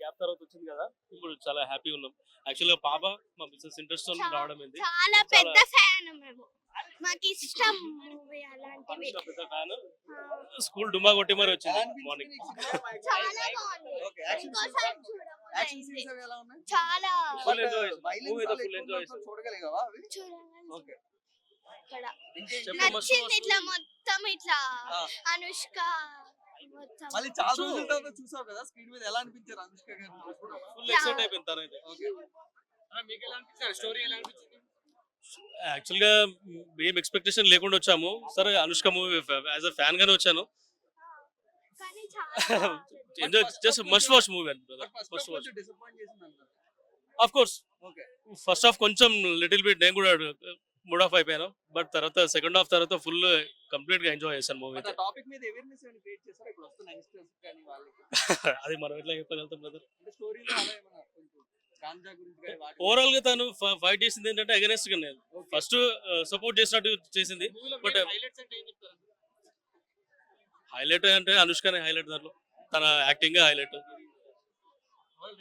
Gap తర్వాత వచ్చింది కదా, ఇప్పుడు చాలా హ్యాపీ ఉన్నాం. యాక్చువల్గా పాప మా బిజినెస్ ఇంట్రెస్ట్ రావడం ఏంది, చాలా పెద్ద ఫ్యాన్ మేము. మాకు ఇష్టం మూవీ అలాంటివి. పెద్ద ఫ్యాన్. స్కూల్ డుమ్మా కొట్టి మరి వచ్చింది మార్నింగ్. చాలా బాగుంది. ఇంకోసారి చూడబోతుంది. చాలా ఫుల్ ఎంజాయ్ మూవీ అయితే ఫుల్ ఎంజాయ్ చూడగలిగావా అవి? చూడాలి. ఇక్కడ చెప్పు నచ్చింది ఇట్లా మొత్తం ఇట్లా అనుష్క మొత్తం మళ్ళీ చాలా రోజుల తర్వాత చూసావు కదా స్క్రీన్ మీద, ఎలా అనిపించారు అనుష్క గారు? ఫుల్ ఎక్సైట్ అయిపోయింది తనైతే. మీకు ఎలా అనిపించారు? స్టోరీ ఎలా అనిపించింది? యాక్చువల్గా ఏం ఎక్స్పెక్టేషన్ లేకుండా వచ్చాము. సరే Anushka movie as a fan గానే వచ్చాను. కానీ చాలా enjoy just must watch movie and must watch. Disappoint చేసింది అంటారు. Of course okay. First half కొంచెం లిటిల్ బిట్ నేను కూడా మూడ్ ఆఫ్ అయిపోయాను. బట్ తర్వాత సెకండ్ హాఫ్ తర్వాత ఫుల్ కంప్లీట్ గా ఎంజాయ్ చేశాను మూవీ. ఆ టాపిక్ మీద అవేర్నెస్ ఏమైనా క్రియేట్ చేశారా ఇప్పుడు వస్తున్న యంగ్స్టర్స్ కానీ వాళ్ళకి? అది మనం ఎట్లా చెప్పగలుగుతాం బ్రదర్. అంటే స్టోరీలో అలా ఏమైనా కొంచెం గాంజా గురించి కానీ వాటి ఓవరాల్ గా తను ఫైట్ చేసింది ఏంటంటే అగైనెస్ట్ గా నేను ఫస్ట్ సపోర్ట్ చేసినట్టు చేసింది. బట్ హైలైట్స్ అంటే ఏం చెప్తారు? హైలైట్ అంటే అనుష్కనే హైలైట్, దాంట్లో తన యాక్టింగ్ హైలైట్.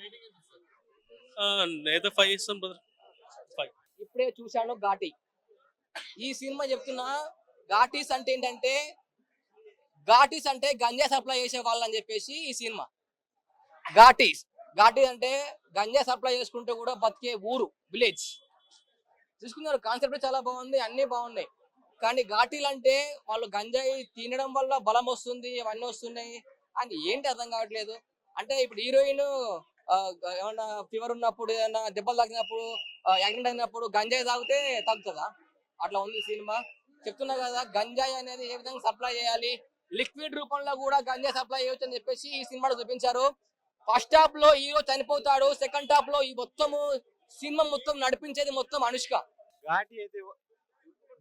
రేటింగ్ ఎంత ఇస్తారు? నేనైతే 5 ఇస్తాను బ్రదర్. 5. ఇప్పుడే చూశాను ఘాటి. ఈ సినిమా చెప్తున్నా ఘాటీస్ అంటే ఏంటంటే, ఘాటీస్ అంటే గంజా సప్లై చేసే వాళ్ళని చెప్పేసి ఈ సినిమా. ఘాటీస్ అంటే గంజా సప్లై చేసుకుంటూ కూడా బతికే ఊరు, విలేజ్. చూసుకున్నారు, కాన్సెప్ట్ చాలా బాగుంది, అన్ని బాగున్నాయి. కానీ ఘాటీలు అంటే వాళ్ళు గంజాయి తినడం వల్ల బలం వస్తుంది, అవన్నీ వస్తున్నాయి అని ఏంటి అర్థం కావట్లేదు. అంటే ఇప్పుడు హీరోయిన్ ఏమన్నా ఫీవర్ ఉన్నప్పుడు, ఏమన్నా దెబ్బలు తాకినప్పుడు, యాక్సిడెంట్ అయినప్పుడు గంజాయి తాగితే తగ్గుతుందా? అట్లా ఉంది సినిమా. చెప్తున్నా కదా, గంజాయి అనేది ఏ విధంగా సప్లై చేయాలి, లిక్విడ్ రూపంలో కూడా గంజాయి సప్లై చేయొచ్చు అని చెప్పేసి ఈ సినిమాలో చూపించారు. ఫస్ట్ హాఫ్ లో హీరో చనిపోతాడు, సెకండ్ హాఫ్ లో ఈ మొత్తము సినిమా మొత్తం నడిపించేది మొత్తం అనుష్క. ఘాటి అయితే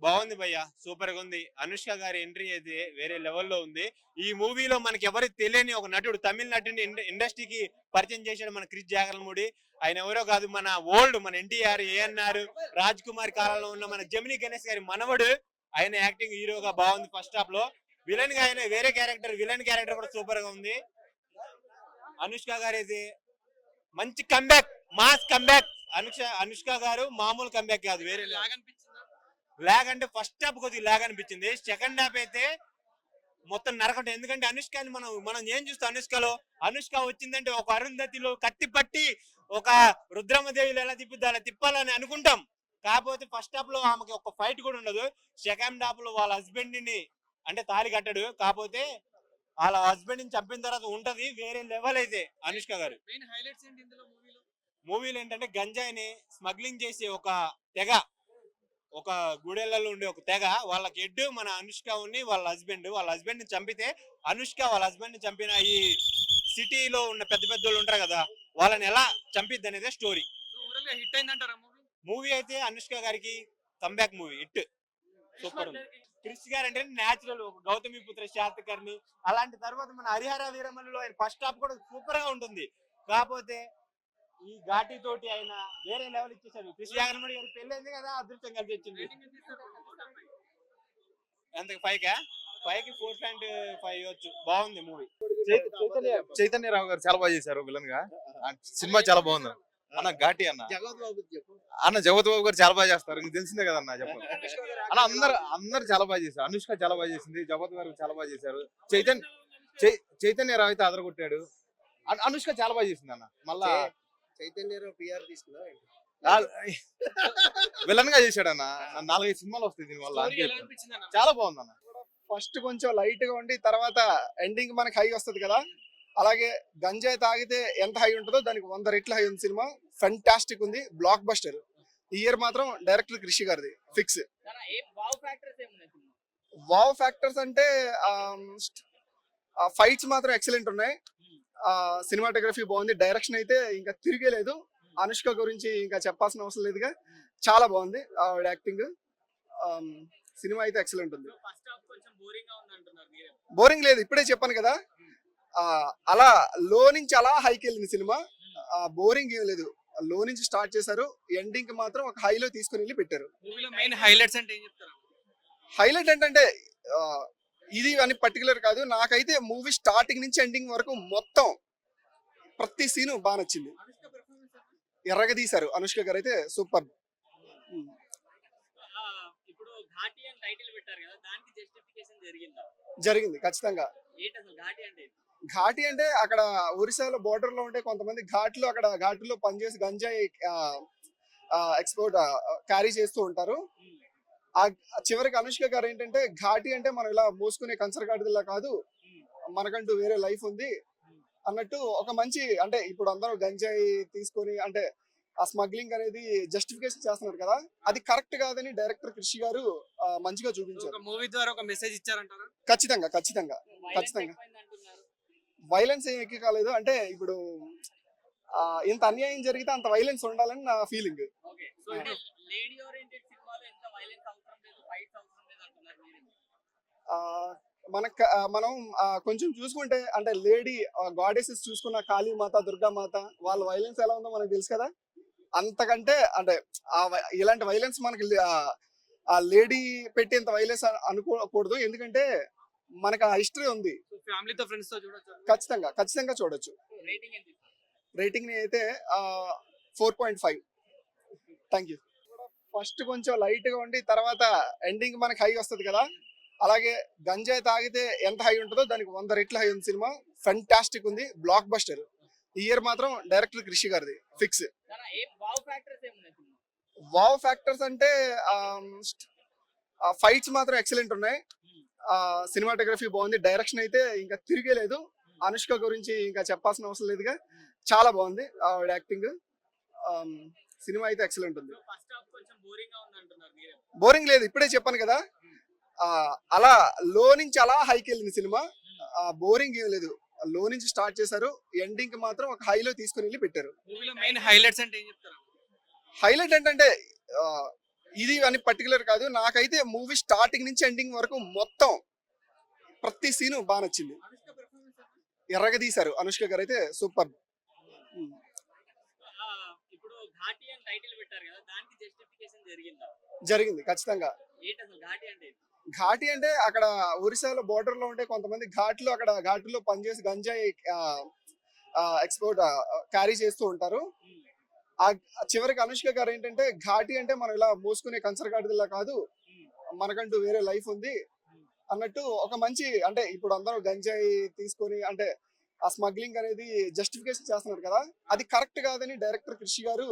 బాగుంది భయ్య, సూపర్ గా ఉంది. అనుష్క గారి ఎంట్రీ అయితే వేరే లెవెల్లో ఉంది. ఈ మూవీలో మనకి ఎవరికి తెలియని ఒక నటుడు, తమిళ నటుడిని ఇండస్ట్రీకి పరిచయం చేశాడు మన క్రిష్ జాగర్లమూడి. ఆయన ఎవరో కాదు, మన ఓల్డ్ మన ఎన్టీఆర్, ఏఎన్ఆర్, రాజ్ కుమార్ కాలంలో ఉన్న మన జమినీ గణేష్ గారి మనవడు. ఆయన యాక్టింగ్ హీరోగా బాగుంది. ఫస్ట్ హాఫ్ లో విలన్ గా ఆయన వేరే క్యారెక్టర్, విలన్ క్యారెక్టర్ కూడా సూపర్ గా ఉంది. అనుష్క గారు అయితే మంచి కంబ్యాక్, మాస్ కంబ్యాక్. అనుష్క గారు మామూలు కంబ్యాక్ కాదు, వేరే లాగ్. అంటే ఫస్ట్ హాఫ్ కొద్దిగా లాగ్ అనిపించింది. సెకండ్ హాఫ్ అయితే మొత్తం నరకటం. ఎందుకంటే అనుష్కని మనం ఏం చూస్తాం, అనుష్క వచ్చిందంటే ఒక అరుంధతిలో కత్తి పట్టి ఒక రుద్రమదేవిలో ఎలా తిప్పిద్దా అలా తిప్పాలని అనుకుంటాం. కాకపోతే ఫస్ట్ హాఫ్ లో ఆమెకి ఒక ఫైట్ కూడా ఉండదు. సెకండ్ హాఫ్ లో వాళ్ళ హస్బెండ్ ని అంటే తాళి కట్టాడు, కాకపోతే వాళ్ళ హస్బెండ్ ని చంపిన తర్వాత ఉంటది వేరే లెవెల్. అయితే అనుష్క గారు మూవీలో ఏంటంటే గంజాయిని స్మగ్లింగ్ చేసి ఒక తెగ, ఒక గుడెళ్లలో ఉండే ఒక తెగ, వాళ్ళకి హెడ్ మన అనుష్క ఉన్ని వాళ్ళ హస్బెండ్ ని చంపితే, అనుష్క వాళ్ళ హస్బెండ్ ని చంపిన ఈ సిటీలో ఉన్న పెద్ద పెద్దోళ్ళు ఉంటారు కదా, వాళ్ళని ఎలా చంపిద్ది అనేది స్టోరీ. హిట్ అయిందంటారా మూవీ అయితే అనుష్క గారికి కంబ్యాక్ మూవీ, హిట్, సూపర్ ఉంది. క్రిష్ గారు అంటే న్యాచురల్, గౌతమి పుత్ర శాతకర్ణి. అలాంటి తర్వాత మన హరిహర వీరమల్లులో ఆయన ఫస్ట్ హాఫ్ కూడా సూపర్ గా ఉంటుంది. కాకపోతే ఈ ఘాటి తోటి ఆయన వేరే లెవెల్ ఇచ్చేసాడు. క్రిష్ జాగర్లమూడి గారి పెళ్ళైంది కదా, అదృష్టం కలిసి వచ్చింది. ఎంత 5కి 4.5 ఇవ్వచ్చు. బాగుంది మూవీ. చైతన్యరావు గారు చాలా బాగా చేశారు విలన్ గా. సినిమా చాలా బాగుంది అన్న. ఘాటి అన్న జగత్ బాబు గారు చాలా బాగా చేస్తారు, నీకు తెలిసిందే కదా అన్న. చెప్పండి అన్న, అందరు చాలా బాగా చేశారు. అనుష్క చాలా బాగా చేసింది, జగత్ గారు చాలా బాగా చేశారు, చైతన్యరావు అయితే అదరగొట్టాడు. అనుష్క చాలా బాగా చేసింది అన్న. మళ్ళా చైతన్యరావు పిఆర్ తీసుకున్నా విలన్ గా చేశాడు అన్న. 4-5 సినిమాలు వస్తాయి దీని వల్ల. చాలా బాగుంది అన్న. ఫస్ట్ కొంచెం లైట్ గా ఉండి తర్వాత ఎండింగ్ మనకి హై వస్తుంది కదా, అలాగే గంజాయి తాగితే ఎంత హై ఉంటుందో దానికి 100 రెట్లు హై ఉంది. సినిమా ఫెంటాస్టిక్ ఉంది, బ్లాక్ బస్టర్. ఈ ఇయర్ మాత్రం డైరెక్టర్ క్రిష్ గారిది ఫిక్స్. వావ్ ఫ్యాక్టర్స్ అంటే ఫైట్స్ మాత్రం ఎక్సలెంట్ ఉన్నాయి, సినిమాటోగ్రఫీ బాగుంది, డైరెక్షన్ అయితే ఇంకా తిరిగేలేదు. అనుష్క గురించి ఇంకా చెప్పాల్సిన అవసరం లేదుగా, చాలా బాగుంది ఆవిడ యాక్టింగ్. సినిమా అయితే ఎక్సలెంట్ ఉంది. బోరింగ్ లేదు, ఇప్పుడే చెప్పాను కదా. అలా లో నుంచి అలా హైకి వెళ్ళింది సినిమా. బోరింగ్ ఏం లేదు, లో నుంచి స్టార్ట్ చేశారు, ఎండింగ్ మాత్రం ఒక హైలో తీసుకుని వెళ్ళి పెట్టారు. హైలైట్ ఏంటంటే ఇది అని పర్టికులర్ కాదు, నాకైతే మూవీ స్టార్టింగ్ నుంచి ఎండింగ్ వరకు మొత్తం ప్రతి సీను బాగా నచ్చింది. అనుష్క పెర్ఫార్మెన్స్ ఎర్రగా తీశారు అనుష్క గారు అయితే సూపర్. ఇప్పుడు ఘాటి అని టైటిల్ పెట్టారు కదా, దానికి జస్టిఫికేషన్ జరిగిందా? జరిగింది ఖచ్చితంగా. ఏంటి అసలు ఘాటి అంటే ఏంటి? ఘాటి అంటే అక్కడ ఒరిస్సాలో border లో ఉంటే కొంతమంది అక్కడ ఘాట్లో పనిచేసి గంజాయి ఎక్స్పోర్ట్ క్యారీ చేస్తూ ఉంటారు. ఆ చివరికి అనుష్క గారు ఏంటంటే ఘాటి అంటే మనం ఇలా మోసుకునే కంచరగాడిలా కాదు, మనకంటూ వేరే లైఫ్ ఉంది అన్నట్టు ఒక మంచి, అంటే ఇప్పుడు అందరూ గంజాయి తీసుకొని అంటే ఆ స్మగ్లింగ్ అనేది జస్టిఫికేషన్ చేస్తున్నారు కదా, అది కరెక్ట్ కాదని డైరెక్టర్ కృషి గారు మంచిగా చూపించారు. ఒక మూవీ ద్వారా ఒక మెసేజ్ ఇచ్చారంటారా? ఖచ్చితంగా ఖచ్చితంగా ఖచ్చితంగా. వైలెన్స్ ఏం ఎక్కి కాలేదు, అంటే ఇప్పుడు ఇంత అన్యాయం జరిగితే అంత వైలెన్స్ ఉండాలని నా ఫీలింగ్. ఓకే, సో ఇది లేడీ ఓరియంటెడ్ సినిమాలో ఎంత వైలెన్స్ అవసరం లేదు, ఫైట్స్ అవసరం లేదు అంటున్నారు మీరు. మనం కొంచెం చూసుకుంటే అంటే లేడీ గాడెసెస్ చూసుకున్న కాళీమాత, దుర్గామాత వాళ్ళ వైలెన్స్ ఎలా ఉందో మనకు తెలుసు కదా. అంతకంటే అంటే ఇలాంటి వైలెన్స్ మనకి ఆ లేడీ పెట్టేంత వైలెన్స్ అనుకోకూడదు, ఎందుకంటే మనకు ఆ హిస్టరీ ఉంది. ఫ్యామిలీతో ఫ్రెండ్స్ తో చూడొచ్చు. ఖచ్చితంగా ఖచ్చితంగా చూడొచ్చు. రేటింగ్ ఎంత? రేటింగ్ ని అయితే 4.5. Thank you. ఫస్ట్ కొంచెం లైట్ గా ఉండి తర్వాత ఎండింగ్ మనకి హై వస్తుంది కదా, అలాగే గంజాయి తాగితే ఎంత హై ఉంటుందో దానికి 100 రెట్లు హై ఉంది సినిమా. ఫెంటాస్టిక్ ఉంది, బ్లాక్ బస్టర్. ఈ ఇయర్ మాత్రం డైరెక్టర్ కృషి గారిది ఫిక్స్. వావ్ ఫ్యాక్టర్స్ అంటే ఫైట్స్ మాత్రం ఎక్సలెంట్ ఉన్నాయి, సినిమాటోగ్రఫీ బాగుంది, డైరెక్షన్ అయితే ఇంకా తిరిగేలేదు. అనుష్క గురించి ఇంకా చెప్పాల్సిన అవసరం లేదుగా, చాలా బాగుంది ఆవిడ యాక్టింగ్. సినిమా అయితే ఎక్సలెంట్ ఉంది. బోరింగ్ లేదు, ఇప్పుడే చెప్పాను కదా, అలా లో నుంచి అలా హైకి వెళ్ళింది సినిమా. బోరింగ్ ఏం లేదు, లో నుంచి స్టార్ట్ చేశారు, ఎండింగ్ కి మాత్రం ఒక హైలో తీసుకుని వెళ్ళి పెట్టారు. మెయిన్ హైలైట్స్ అంటే ఏం చెప్తారు? హైలైట్ ఏంటంటే ఇది అని పర్టికులర్ కాదు, నాకైతే మూవీ స్టార్టింగ్ నుంచి ఎండింగ్ వరకు మొత్తం ప్రతి సీను బాగా నచ్చింది. ఎర్రగా తీశారు అనుష్క గారు అయితే సూపర్. ఇప్పుడు ఘాటి అని టైటిల్ పెట్టారు కదా, దానికి జస్టిఫికేషన్ జరిగిందా? జరిగింది ఖచ్చితంగా. ఏంటి అసలు ఘాటి అంటే? ఘాటి అంటే అక్కడ ఒరిస్సాలో border లో ఉంటే కొంతమంది అక్కడ ఘాట్లో పనిచేసి గంజాయి ఎక్స్పోర్ట్ క్యారీ చేస్తూ ఉంటారు. ఆ చివరికి అనుష్క గారు ఏంటంటే ఘాటి అంటే మనం ఇలా మోసుకునే కంచరగాడిలా కాదు, మనకంటూ వేరే లైఫ్ ఉంది అన్నట్టు ఒక మంచి, అంటే ఇప్పుడు అందరూ గంజాయి తీసుకొని అంటే ఆ స్మగ్లింగ్ అనేది జస్టిఫికేషన్ చేస్తున్నారు కదా, అది కరెక్ట్ కాదని డైరెక్టర్ కృషి గారు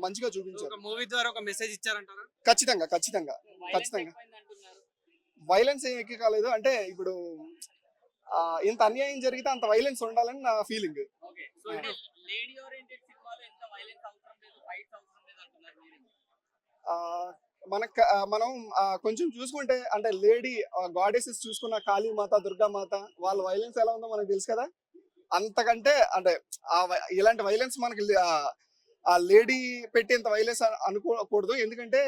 మంచిగా చూపించారు. మూవీ ద్వారా ఒక మెసేజ్ ఇచ్చారంటారా? ఖచ్చితంగా ఖచ్చితంగా ఖచ్చితంగా. వైలెన్స్ ఏం ఎక్కి కాలేదు, అంటే ఇప్పుడు ఇంత అన్యాయం జరిగితే అంత వైలెన్స్ ఉండాలని నా ఫీలింగ్. ఓకే, సో ఇది లేడీ ఓరియంటెడ్ సినిమాలో ఎంత వైలెన్స్ అవసరం లేదు, ఫైట్స్ అవసరం లేదు అంటున్నారు మీరు. మనం కొంచెం చూసుకుంటే అంటే లేడీ గాడెసెస్ చూసుకున్న కాళీమాత, దుర్గామాత వాళ్ళ వైలెన్స్ ఎలా ఉందో మనకు తెలుసు కదా. అంతకంటే అంటే ఇలాంటి వైలెన్స్ మనకి ఆ లేడీ పెట్టేంత వైలెన్స్ అనుకోకూడదు, ఎందుకంటే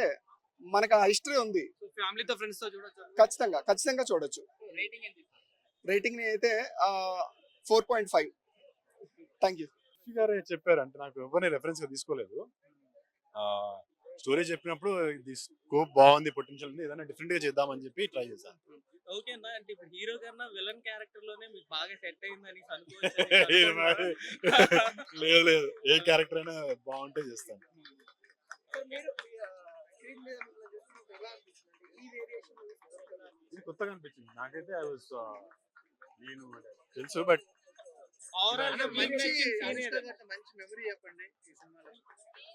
మనకు ఆ హిస్టరీ ఉంది. ఫ్యామిలీతో ఫ్రెండ్స్ తో చూడొచ్చు. ఖచ్చితంగా ఖచ్చితంగా చూడొచ్చు. రేటింగ్ ఎంత? రేటింగ్ ని అయితే 4.5. Thank you. గారే చెప్పారు, అంటే నాకు ఎవరిని రెఫరెన్స్ గా తీసుకోలేదు. స్టోరీ చెప్పినప్పుడు ఇది స్కోప్ బాగుంది, పొటెన్షియల్ ఉంది, ఏదైనా డిఫరెంట్ గా చేద్దామని చెప్పి ట్రై చేశాను. ఓకే అన్న, అంటే ఇప్పుడు హీరో కన్నా విలన్ క్యారెక్టర్ లోనే మీకు బాగా సెట్ అయిందని లేదు లేదు, ఏ క్యారెక్టర్ అయినా బాగుంటే చేస్తాను. ఇది కొత్తగా అనిపించింది నాకైతే. నేను తెలుసు బట్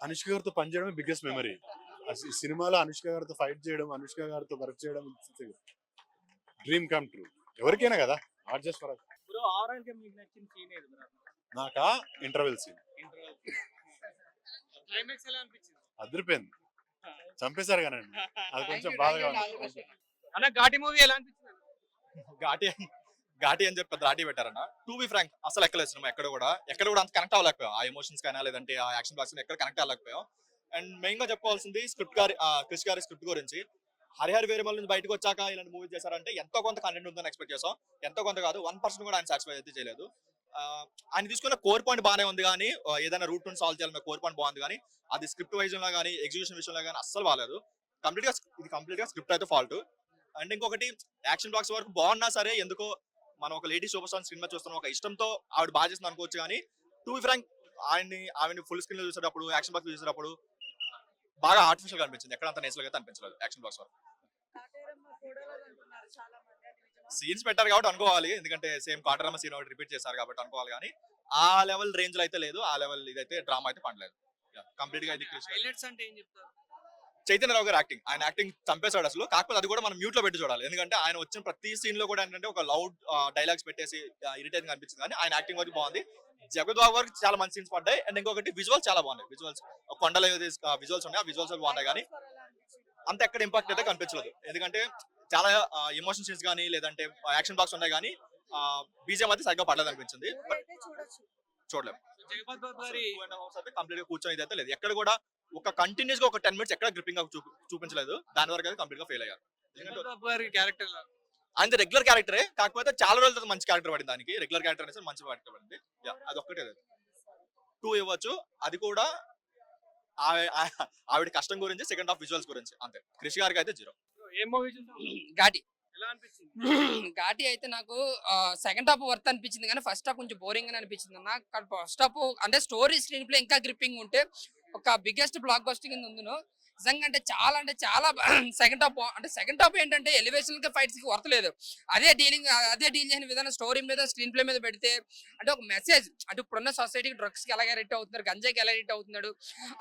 అనుష్క గారితో పనిచేయడం బిగ్గెస్ట్ మెమరీ. సినిమాలో అనుష్క గారితో ఫైట్ చేయడం, అనుష్క గారితో వర్క్ చేయడం డ్రీమ్ కమ్ ట్రూ ఎవరికైనా కదా, నాట్ జస్ట్ ఫర్. నాకా ఇంటర్వెల్ సీన్ అదిరిపోయింది, చంపేశారు కానీ అది కొంచెం బాధగా ఉంది. అన్న ఘాటి మూవీ ఎలా అనిపించింది? ఘాటి అని చెప్పి పెద్ద ఘాటి పెట్టారన్న. టు బి ఫ్రాంక్ అసలు ఎక్కలేదు సినిమా, ఎక్కడ కూడా అంత కనెక్ట్ అవ్వలేకపోయాం. ఆ ఎమోషన్స్ కైనా లేదంటే ఆ యాక్షన్ బ్లాక్స్ ఎక్కడ కనెక్ట్ అవ్వలేకపోయాం. అండ్ మెయిన్ గా చెప్పుకోవాల్సింది క్రిష్ గారి స్క్రిప్ట్ గురించి. హరిహర వీరమల్ నుంచి బయటకు వచ్చాక ఇలాంటి మూవీ చేశారంటే ఎంతో కొంత కంటెంట్ ఉందని ఎక్స్పెక్ట్ చేసాం. ఎంతో కొంత కాదు, 1% కూడా ఆయన సాటిస్ఫై అయితే చేయలేదు. ఆయన తీసుకున్న కోర్ పాయింట్ బాగానే ఉంది, కానీ ఏదైనా రూట్ ని సాల్వ్ చేయాలన్న కోర్ పాయింట్ బాగుంది, కానీ అది స్క్రిప్ట్ వైజ్ లో కానీ ఎగ్జిక్యూషన్ విషయంలో కానీ అస్సలు బాగాలేదు. కంప్లీట్ గా స్క్రిప్ట్ అయితే ఫాల్ట్. అండ్ ఇంకొకటి యాక్షన్ బ్లాక్స్ వరకు బాగున్నా సరే, ఎందుకో మనం ఒక లేడీ సూపర్ స్టార్ సినిమా చూస్తున్నాం, ఒక ఇష్టంతో ఆవిడ బాగా చేస్తుంది అనుకోవచ్చు, కానీ టు బి ఫ్రాంక్ ఆవిని ఫుల్ స్క్రీన్ లో చూసేటప్పుడు యాక్షన్ బాక్స్ చూసేటప్పుడు బాగా ఆర్టిఫిషియల్ గా అనిపించింది. ఎక్కడ అంత నేచురల్ గా అయితే అనిపించలేదు యాక్షన్ బాక్స్ వరకు. సీన్స్ పెట్టారు కాబట్టి అనుకోవాలి, ఎందుకంటే సేమ్ కాటరమ్మ సీన్ ఒకటి రిపీట్ చేశారు కాబట్టి అనుకోవాలి, కానీ ఆ లెవెల్ రేంజ్ లో అయితే లేదు. ఆ లెవెల్ ఇదైతే డ్రామా అయితే పండలేదు. కంప్లీట్ గా ఇది హైలైట్స్ అంటే ఏం చెప్తారు? చైతన్య రావు గారు యాక్టింగ్, ఆయన యాక్టింగ్ చంపేశాడు అసలు. కాకపోతే అది కూడా మనం మ్యూట్ లో పెట్టి చూడాలి, ఎందుకంటే ఆయన వచ్చిన ప్రతి సీన్ లో కూడా ఏంటంటే ఒక లౌడ్ డైలాగ్స్ పెట్టేసి ఇరిటేటింగ్ అనిపించింది, కానీ ఆయన యాక్టింగ్ వరకు బాగుంది. జగద్ బాబు గారికి చాలా మంచి సీన్స్ పడ్డాయి. అండ్ ఇంకొకటి విజువల్స్ చాలా బాగున్నాయి. విజువల్స్ కొండల విజువల్స్ ఉన్నాయి, ఆ విజువల్స్ బాగున్నాయి, కానీ అంత ఎక్కడ ఇంపాక్ట్ అయితే కనిపించలేదు. ఎందుకంటే చాలా ఎమోషన్ సీన్స్ కానీ లేదంటే యాక్షన్ బాక్స్ ఉన్నాయి, కానీ బీజేఎం అయితే సరిగ్గా పడలేదు అనిపించింది. చూడలేము. జగపత్ బాబు గారి కంప్లీట్ గా కూర్చొని ఇదైతే లేదు. ఎక్కడ కూడా ఒక కంటిన్యూస్ గా ఒక 10 minutes ఎక్కడ గ్రిప్పింగ్ గా చూపించలేదు. దాని వరకు అయితే కంప్లీట్ గా ఫెయిల్ అయ్యారు. జగపత్ బాబు గారి క్యారెక్టర్ ఆయన రెగ్యులర్ క్యారెక్టరే, కాకపోతే చాలా రోజుల తర్వాత మంచి క్యారెక్టర్ పడింది. దానికి రెగ్యులర్ క్యారెక్టర్ అనేది మంచి క్యారెక్టర్ పడింది. అది ఒక్కటే 2 ఇవ్వచ్చు. అది కూడా ఆవిడ కష్టం గురించి, సెకండ్ హాఫ్ విజువల్స్ గురించి అంతే. క్రిష్ గారికి అయితే 0. ఏం మూవీ చూసావు? ఘాటి ఎలా అనిపించింది? ఘాటి అయితే నాకు సెకండ్ హాఫ్ వర్త్ అనిపించింది, కానీ ఫస్ట్ హాఫ్ కొంచెం బోరింగ్ అని అనిపించింది అన్న. ఫస్ట్ హాఫ్ అంటే స్టోరీ స్క్రీన్ ప్లే ఇంకా గ్రిప్పింగ్ ఉంటే ఒక బిగ్గెస్ట్ బ్లాక్ బస్టర్ కింద ఉంది. నిజంగా అంటే చాలా సెకండ్ హాఫ్ అంటే సెకండ్ హాఫ్ ఏంటంటే ఎలివేషన్ కి ఫైట్స్ కి వర్తలేదు. అదే డీల్ చేసిన విధానం స్టోరీ మీద స్క్రీన్ ప్లే మీద పెడితే అంటే ఒక మెసేజ్, అంటే ఇప్పుడున్న సొసైటీకి డ్రగ్స్ కి ఎలాగ అడిక్ట్ అవుతున్నారు, గంజాయికి ఎలా అడిక్ట్ అవుతున్నాడు,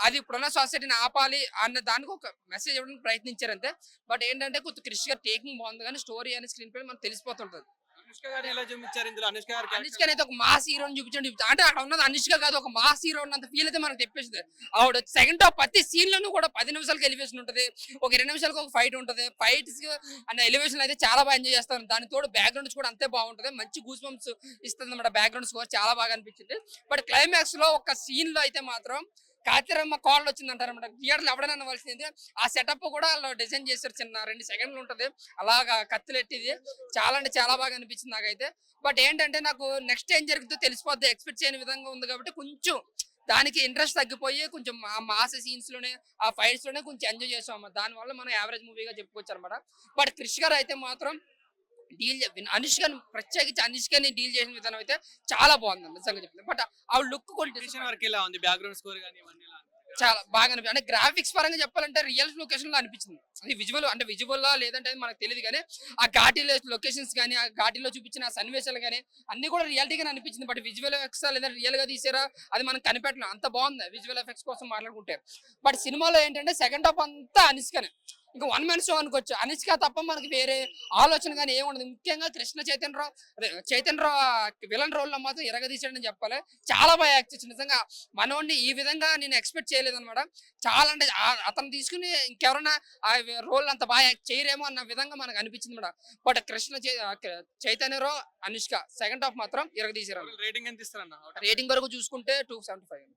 అది ఇప్పుడున్న సొసైటీని ఆపాలి అన్న దానికి ఒక మెసేజ్ ఇవ్వడానికి ప్రయత్నించారు అంతే. బట్ ఏంటంటే కొంచెం క్రిష్ గారు టేకింగ్ బాగుంది, కానీ స్టోరీ అని స్క్రీన్ ప్లే మనకు తెలిసిపోతుంటది. అనుష్క గారిని ఎలా చూపించారు ఇందులో? అనుష్క గారి అనుష్క అనేది ఒక మాస్ హీరోని చూపించండి, అంటే అక్కడ ఉన్నది అనుష్క కాదు, ఒక మాస్ హీరో ఉన్నంత ఫీల్ అయితే మనకు తెప్పిస్తుంది. ఆవిడ సెకండ్ హాఫ్ ప్రతి సీన్ లోనూ కూడా 10 నిమిషాలకు ఎలివేషన్ ఉంటుంది, ఒక 2 నిమిషాలకు ఒక ఫైట్ ఉంటుంది. ఫైట్స్ అన్న ఎలివేషన్ అయితే చాలా బాగా ఎంజాయ్ చేస్తాను. దాని తోడు బ్యాక్గ్రౌండ్స్ కూడా అంతే బాగుంటుంది, మంచి గూస్ బంప్స్ ఇస్తుంది అన్నమాట. బ్యాక్గ్రౌండ్ స్కోర్ చాలా బాగా అనిపించింది. బట్ క్లైమాక్స్ లో ఒక సీన్ లో అయితే మాత్రం కాతిరమ్మ కాల్ వచ్చింది అంటారు అనమాట. థియేటర్లు ఎవడైనా అనవలసింది. ఆ సెటప్ కూడా వాళ్ళు డిజైన్ చేశారు, చిన్న 2 సెకండ్లు ఉంటుంది అలాగా కత్తిలెట్టిది. చాలా అంటే చాలా బాగా అనిపించింది నాకైతే. బట్ ఏంటంటే నాకు నెక్స్ట్ ఏం జరుగుతుందో తెలిసిపోద్ది, ఎక్స్పెక్ట్ చేయని విధంగా ఉంది కాబట్టి కొంచెం దానికి ఇంట్రెస్ట్ తగ్గిపోయి కొంచెం ఆ మాస్ సీన్స్ లోనే ఆ ఫైట్స్ లోనే కొంచెం ఎంజాయ్ చేసాం. దానివల్ల మనం యావరేజ్ మూవీగా చెప్పుకోవచ్చు అనమాట. బట్ క్రిష్ గారు అయితే మాత్రం అనుష్కని ప్రత్యేకించి అనుష్కని డీల్ చేసిన విధానం అయితే చాలా బాగుంది నిజంగా చెప్తుంది. బట్ ఆ లుక్ వరకు ఎలా ఉంది? బ్యాక్గ్రౌండ్ స్కోర్ కానీ ఇవన్నీ ఎలా ఉంది? చాలా బాగా అనిపించింది. అంటే గ్రాఫిక్స్ పరంగా చెప్పాలంటే రియల్ లొకేషన్ లో అనిపించింది. అది విజువల్ అంటే విజువల్ లేదంటే మనకు తెలియదు, కానీ ఆ ఘాటీలో లొకేషన్స్ కానీ ఆ ఘాటీలో చూపించిన సన్నివేశాలు కానీ అన్ని కూడా రియాలిటీగా అనిపించింది. బట్ విజువల్ ఎఫెక్ట్స్ లేదా రియల్ గా తీసారా అది మనం కనిపెట్టలేం, అంత బాగుంది విజువల్ ఎఫెక్ట్స్ కోసం మాట్లాడుకుంటే. బట్ సినిమాలో ఏంటంటే సెకండ్ హాఫ్ అంతా అనుష్కనే, ఇంకా 1 man షో అనుకోవచ్చు. అనుష్క తప్ప మనకి వేరే ఆలోచన కానీ ఏముండదు. ముఖ్యంగా కృష్ణ చైతన్యరావు విలన్ రోల్ లో మాత్రం ఎరగదీశాడని చెప్పాలి. చాలా బాగా యాక్ట్ చేసి నిజంగా మనోడిని ఈ విధంగా నేను ఎక్స్పెక్ట్ చేయలేదు అనమాట. చాలా అంటే అతను తీసుకుని ఇంకెవరైనా ఆ రోల్ అంత బాగా యాక్ట్ చేయరేమో అన్న విధంగా మనకు అనిపించింది madam. But Chaitanya Rao Anushka second half మాత్రం ఎరగదీశారు. రేటింగ్ ఎంత ఇస్తారన్న? రేటింగ్ వరకు చూసుకుంటే 2.75.